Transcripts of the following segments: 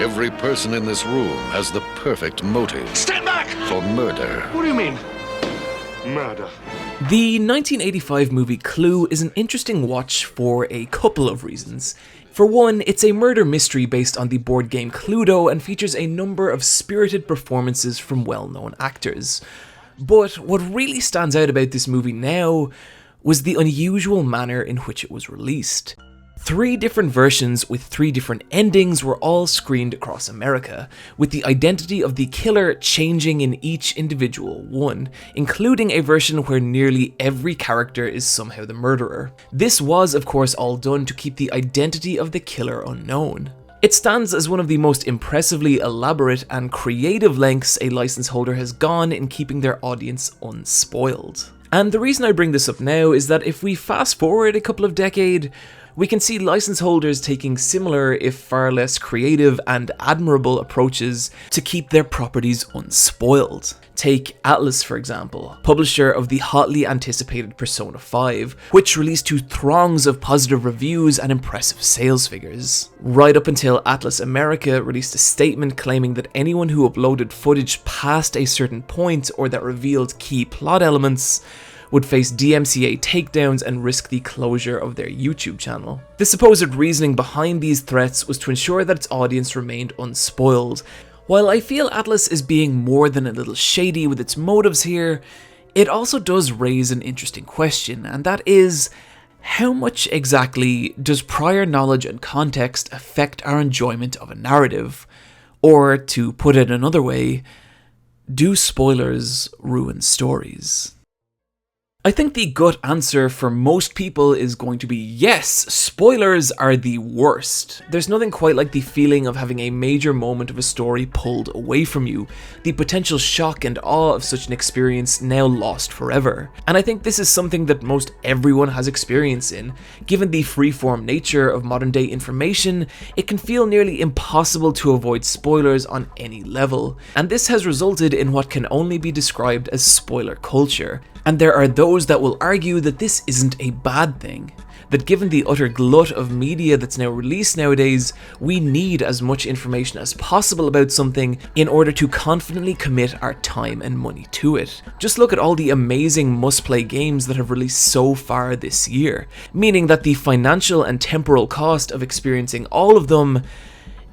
Every person in this room has the perfect motive. Stand back! For murder. What do you mean? Murder. The 1985 movie Clue is an interesting watch for a couple of reasons. For one, it's a murder mystery based on the board game Cluedo and features a number of spirited performances from well-known actors. But what really stands out about this movie now was the unusual manner in which it was released. 3 different versions with 3 different endings were all screened across America, with the identity of the killer changing in each individual one, including a version where nearly every character is somehow the murderer. This was, of course, all done to keep the identity of the killer unknown. It stands as one of the most impressively elaborate and creative lengths a license holder has gone in keeping their audience unspoiled. And the reason I bring this up now is that if we fast forward a couple of decades, we can see license holders taking similar, if far less creative and admirable approaches to keep their properties unspoiled. Take Atlus, for example, publisher of the hotly anticipated Persona 5, which released to throngs of positive reviews and impressive sales figures. Right up until Atlus America released a statement claiming that anyone who uploaded footage past a certain point or that revealed key plot elements would face DMCA takedowns and risk the closure of their YouTube channel. The supposed reasoning behind these threats was to ensure that its audience remained unspoiled. While I feel Atlus is being more than a little shady with its motives here, it also does raise an interesting question, and that is, how much exactly does prior knowledge and context affect our enjoyment of a narrative? Or, to put it another way, do spoilers ruin stories? I think the gut answer for most people is going to be yes, spoilers are the worst. There's nothing quite like the feeling of having a major moment of a story pulled away from you, the potential shock and awe of such an experience now lost forever. And I think this is something that most everyone has experience in. Given the freeform nature of modern day information, it can feel nearly impossible to avoid spoilers on any level. And this has resulted in what can only be described as spoiler culture. And there are those that will argue that this isn't a bad thing. That given the utter glut of media that's now released nowadays, we need as much information as possible about something in order to confidently commit our time and money to it. Just look at all the amazing must-play games that have released so far this year, meaning that the financial and temporal cost of experiencing all of them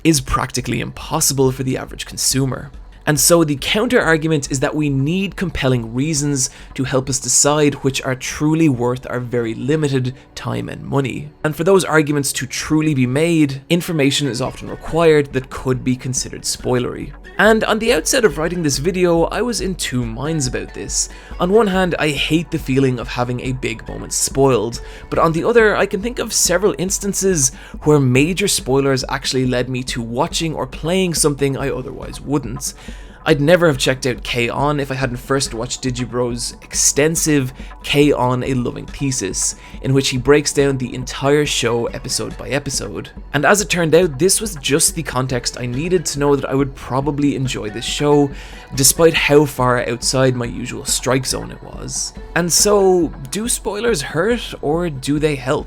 is practically impossible for the average consumer. And so the counter-argument is that we need compelling reasons to help us decide which are truly worth our very limited time and money. And for those arguments to truly be made, information is often required that could be considered spoilery. And on the outset of writing this video, I was in 2 minds about this. On one hand, I hate the feeling of having a big moment spoiled, but on the other, I can think of several instances where major spoilers actually led me to watching or playing something I otherwise wouldn't. I'd never have checked out K-ENT if I hadn't first watched Digibro's extensive K-ENT A Loving Thesis, in which he breaks down the entire show episode by episode. And as it turned out, this was just the context I needed to know that I would probably enjoy this show, despite how far outside my usual strike zone it was. And so, do spoilers hurt or do they help?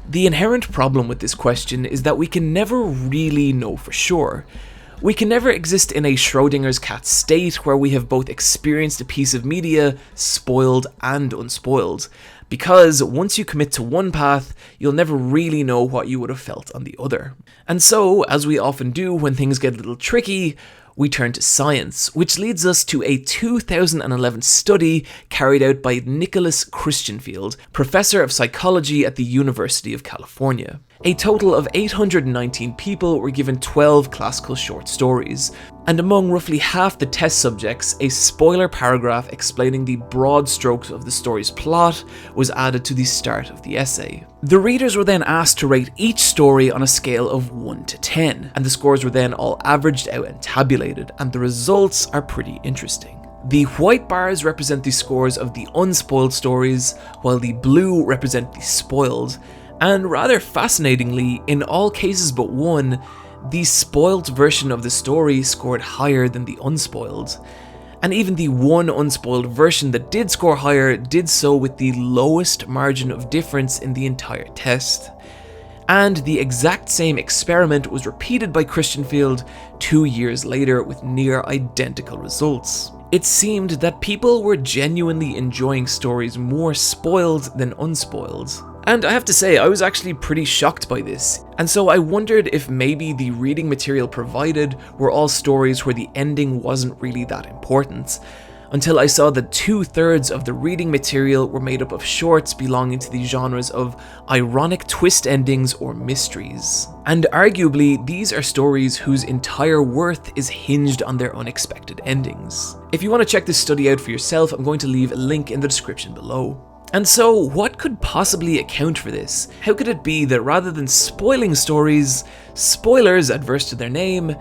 The inherent problem with this question is that we can never really know for sure. We can never exist in a Schrodinger's cat state where we have both experienced a piece of media, spoiled and unspoiled, because once you commit to one path, you'll never really know what you would have felt on the other. And so, as we often do when things get a little tricky, we turn to science, which leads us to a 2011 study carried out by Nicholas Christienfield, professor of psychology at the University of California. A total of 819 people were given 12 classical short stories, and among roughly half the test subjects, a spoiler paragraph explaining the broad strokes of the story's plot was added to the start of the essay. The readers were then asked to rate each story on a scale of 1 to 10, and the scores were then all averaged out and tabulated, and the results are pretty interesting. The white bars represent the scores of the unspoiled stories, while the blue represent the spoiled, and rather fascinatingly, in all cases but one, the spoiled version of the story scored higher than the unspoiled. And even the one unspoiled version that did score higher did so with the lowest margin of difference in the entire test. And the exact same experiment was repeated by Christienfeld 2 years later with near identical results. It seemed that people were genuinely enjoying stories more spoiled than unspoiled. And I have to say, I was actually pretty shocked by this, and so I wondered if maybe the reading material provided were all stories where the ending wasn't really that important, until I saw that 2/3 of the reading material were made up of shorts belonging to the genres of ironic twist endings or mysteries. And arguably, these are stories whose entire worth is hinged on their unexpected endings. If you want to check this study out for yourself, I'm going to leave a link in the description below. And so, what could possibly account for this? How could it be that rather than spoiling stories, spoilers, adverse to their name,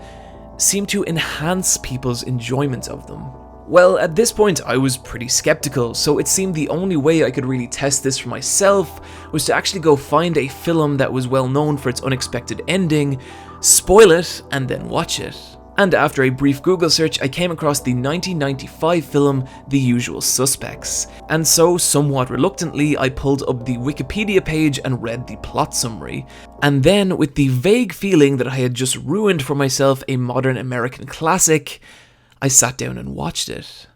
seem to enhance people's enjoyment of them? Well, at this point I was pretty skeptical, so it seemed the only way I could really test this for myself was to actually go find a film that was well known for its unexpected ending, spoil it, and then watch it. And after a brief Google search, I came across the 1995 film The Usual Suspects, and so somewhat reluctantly I pulled up the Wikipedia page and read the plot summary, and then with the vague feeling that I had just ruined for myself a modern American classic, I sat down and watched it.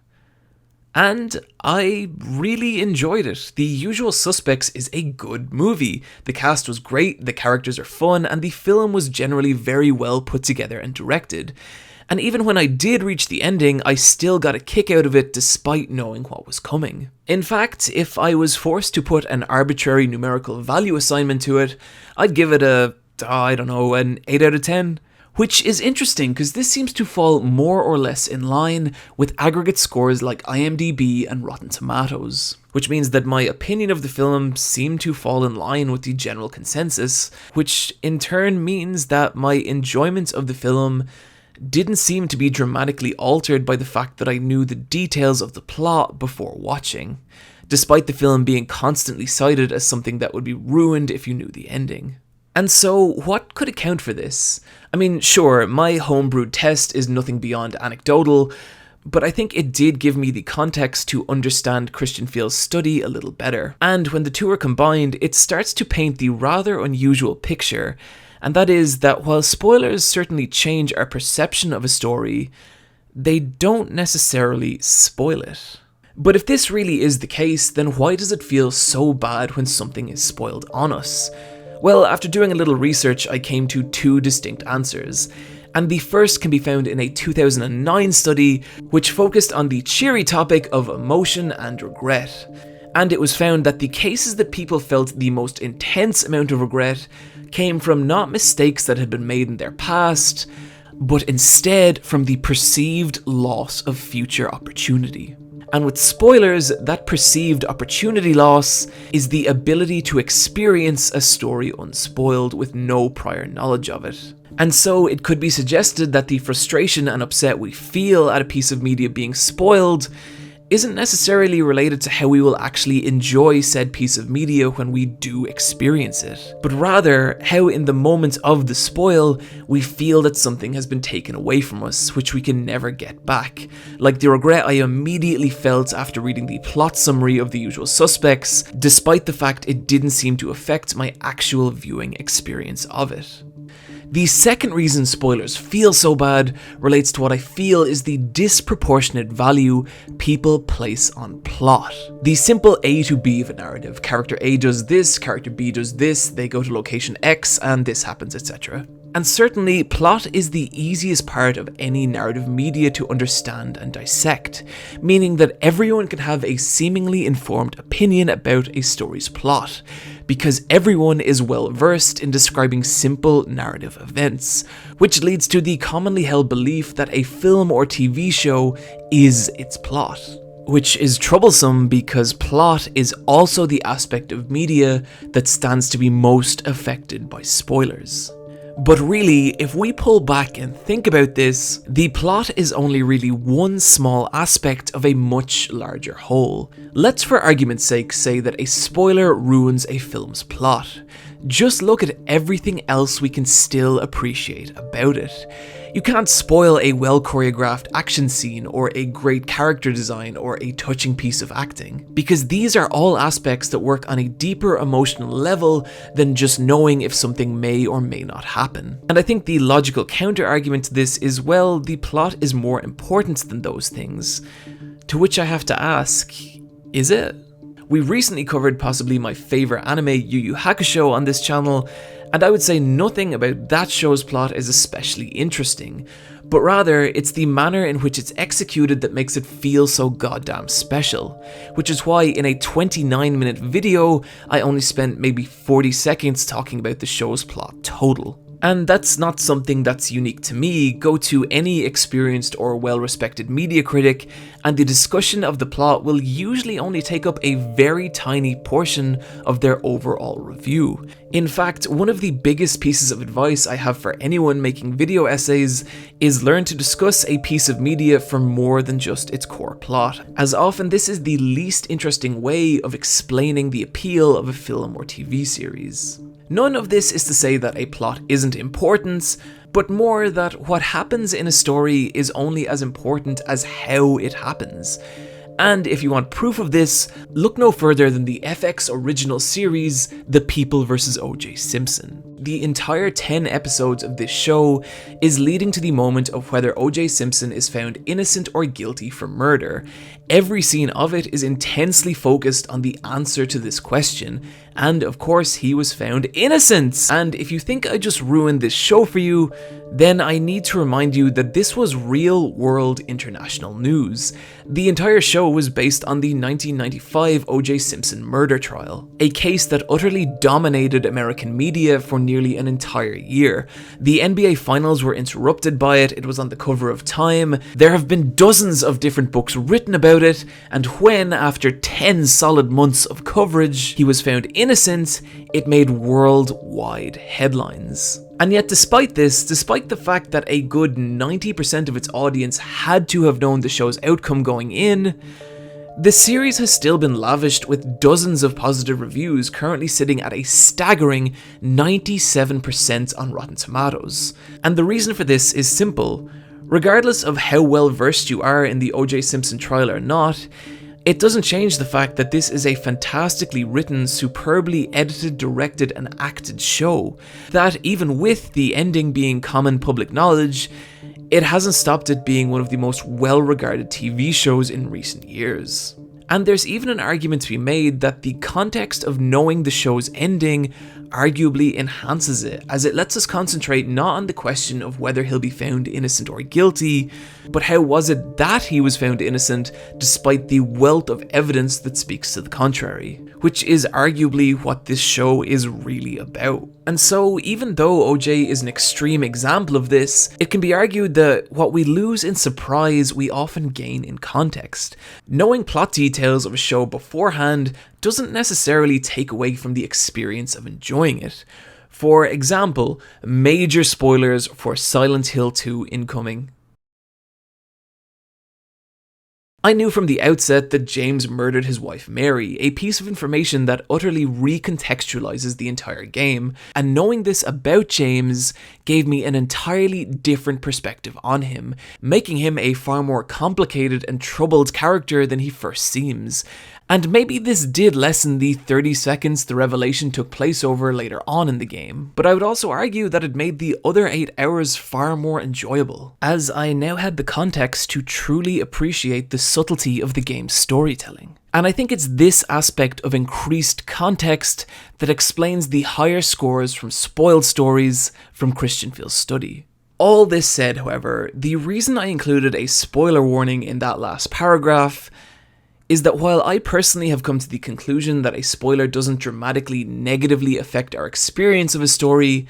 And I really enjoyed it. The Usual Suspects is a good movie. The cast was great, the characters are fun, and the film was generally very well put together and directed. And even when I did reach the ending, I still got a kick out of it despite knowing what was coming. In fact, if I was forced to put an arbitrary numerical value assignment to it, I'd give it an 8 out of 10. Which is interesting because this seems to fall more or less in line with aggregate scores like IMDb and Rotten Tomatoes, which means that my opinion of the film seemed to fall in line with the general consensus, which in turn means that my enjoyment of the film didn't seem to be dramatically altered by the fact that I knew the details of the plot before watching, despite the film being constantly cited as something that would be ruined if you knew the ending. And so, what could account for this? I mean, sure, my homebrewed test is nothing beyond anecdotal, but I think it did give me the context to understand Christienfileds Study a little better. And when the two are combined, it starts to paint the rather unusual picture, and that is that while spoilers certainly change our perception of a story, they don't necessarily spoil it. But if this really is the case, then why does it feel so bad when something is spoiled on us? Well, after doing a little research, I came to two distinct answers, and the first can be found in a 2009 study which focused on the cheery topic of emotion and regret. And it was found that the cases that people felt the most intense amount of regret came from not mistakes that had been made in their past, but instead from the perceived loss of future opportunity. And with spoilers, that perceived opportunity loss is the ability to experience a story unspoiled with no prior knowledge of it. And so it could be suggested that the frustration and upset we feel at a piece of media being spoiled isn't necessarily related to how we will actually enjoy said piece of media when we do experience it, but rather how in the moment of the spoil, we feel that something has been taken away from us, which we can never get back. Like the regret I immediately felt after reading the plot summary of The Usual Suspects, despite the fact it didn't seem to affect my actual viewing experience of it. The second reason spoilers feel so bad relates to what I feel is the disproportionate value people place on plot. The simple A to B of a narrative. Character A does this, character B does this, they go to location X, and this happens, etc. And certainly, plot is the easiest part of any narrative media to understand and dissect, meaning that everyone can have a seemingly informed opinion about a story's plot, because everyone is well versed in describing simple narrative events, which leads to the commonly held belief that a film or TV show is its plot. Which is troublesome because plot is also the aspect of media that stands to be most affected by spoilers. But really, if we pull back and think about this, the plot is only really one small aspect of a much larger whole. Let's for argument's sake say that a spoiler ruins a film's plot. Just look at everything else we can still appreciate about it. You can't spoil a well-choreographed action scene or a great character design or a touching piece of acting, because these are all aspects that work on a deeper emotional level than just knowing if something may or may not happen. And I think the logical counter-argument to this is, well, the plot is more important than those things. To which I have to ask, is it? We recently covered possibly my favourite anime, Yu Yu Hakusho, on this channel, and I would say nothing about that show's plot is especially interesting, but rather it's the manner in which it's executed that makes it feel so goddamn special, which is why in a 29-minute video, I only spent maybe 40 seconds talking about the show's plot total. And that's not something that's unique to me. Go to any experienced or well-respected media critic, and the discussion of the plot will usually only take up a very tiny portion of their overall review. In fact, one of the biggest pieces of advice I have for anyone making video essays is learn to discuss a piece of media for more than just its core plot, as often this is the least interesting way of explaining the appeal of a film or TV series. None of this is to say that a plot isn't important, but more that what happens in a story is only as important as how it happens. And if you want proof of this, look no further than the FX original series, The People vs. O.J. Simpson. The entire 10 episodes of this show is leading to the moment of whether O.J. Simpson is found innocent or guilty for murder. Every scene of it is intensely focused on the answer to this question, and of course he was found innocent! And if you think I just ruined this show for you, then I need to remind you that this was real-world international news. The entire show was based on the 1995 O.J. Simpson murder trial, a case that utterly dominated American media for nearly an entire year. The NBA Finals were interrupted by it, it was on the cover of Time, there have been dozens of different books written about it, and when, after 10 solid months of coverage, he was found innocent, it made worldwide headlines. And yet despite this, despite the fact that a good 90% of its audience had to have known the show's outcome going in, the series has still been lavished with dozens of positive reviews, currently sitting at a staggering 97% on Rotten Tomatoes. And the reason for this is simple. Regardless of how well versed you are in the O.J. Simpson trial or not, it doesn't change the fact that this is a fantastically written, superbly edited, directed, and acted show, that even with the ending being common public knowledge, it hasn't stopped it being one of the most well-regarded TV shows in recent years. And there's even an argument to be made that the context of knowing the show's ending arguably enhances it, as it lets us concentrate not on the question of whether he'll be found innocent or guilty, but how was it that he was found innocent despite the wealth of evidence that speaks to the contrary, which is arguably what this show is really about. And so, even though OJ is an extreme example of this, it can be argued that what we lose in surprise, we often gain in context. Knowing plot details of a show beforehand doesn't necessarily take away from the experience of enjoying it. For example, major spoilers for Silent Hill 2 incoming. I knew from the outset that James murdered his wife Mary, a piece of information that utterly recontextualizes the entire game, and knowing this about James gave me an entirely different perspective on him, making him a far more complicated and troubled character than he first seems. And maybe this did lessen the 30 seconds the revelation took place over later on in the game, but I would also argue that it made the other 8 hours far more enjoyable, as I now had the context to truly appreciate the subtlety of the game's storytelling. And I think it's this aspect of increased context that explains the higher scores from spoiled stories from Christienfileds Study. All this said, however, the reason I included a spoiler warning in that last paragraph is that while I personally have come to the conclusion that a spoiler doesn't dramatically negatively affect our experience of a story,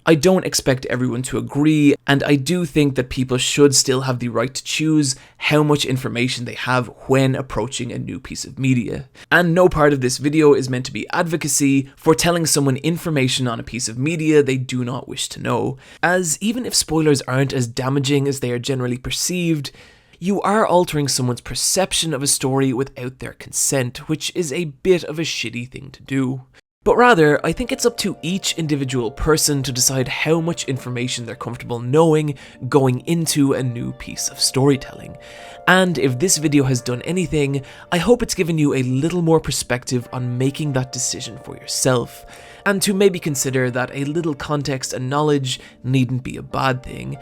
I don't expect everyone to agree, and I do think that people should still have the right to choose how much information they have when approaching a new piece of media. And no part of this video is meant to be advocacy for telling someone information on a piece of media they do not wish to know, as even if spoilers aren't as damaging as they are generally perceived, you are altering someone's perception of a story without their consent, which is a bit of a shitty thing to do. But rather, I think it's up to each individual person to decide how much information they're comfortable knowing going into a new piece of storytelling. And if this video has done anything, I hope it's given you a little more perspective on making that decision for yourself, and to maybe consider that a little context and knowledge needn't be a bad thing,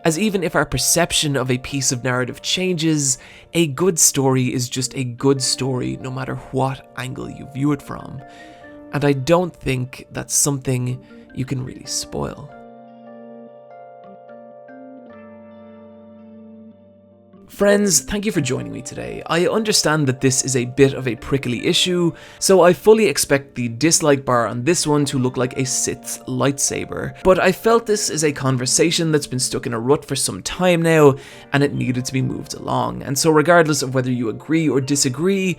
as even if our perception of a piece of narrative changes, a good story is just a good story no matter what angle you view it from. And I don't think that's something you can really spoil. Friends, thank you for joining me today. I understand that this is a bit of a prickly issue, so I fully expect the dislike bar on this one to look like a Sith's lightsaber. But I felt this is a conversation that's been stuck in a rut for some time now, and it needed to be moved along. And so regardless of whether you agree or disagree,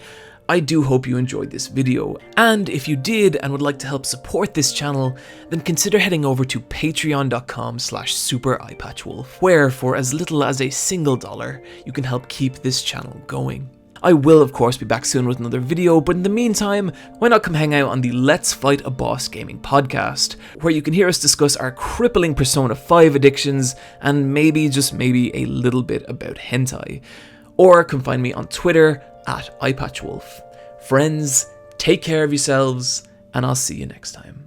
I do hope you enjoyed this video, and if you did and would like to help support this channel, then consider heading over to patreon.com/supereyepatchwolf, where for as little as $1 you can help keep this channel going. I will of course be back soon with another video, but in the meantime, why not come hang out on the Let's Fight a Boss Gaming podcast, where you can hear us discuss our crippling Persona 5 addictions, and maybe, just maybe, a little bit about hentai. Or come find me on Twitter @Eyepatchwolf. Friends, take care of yourselves, and I'll see you next time.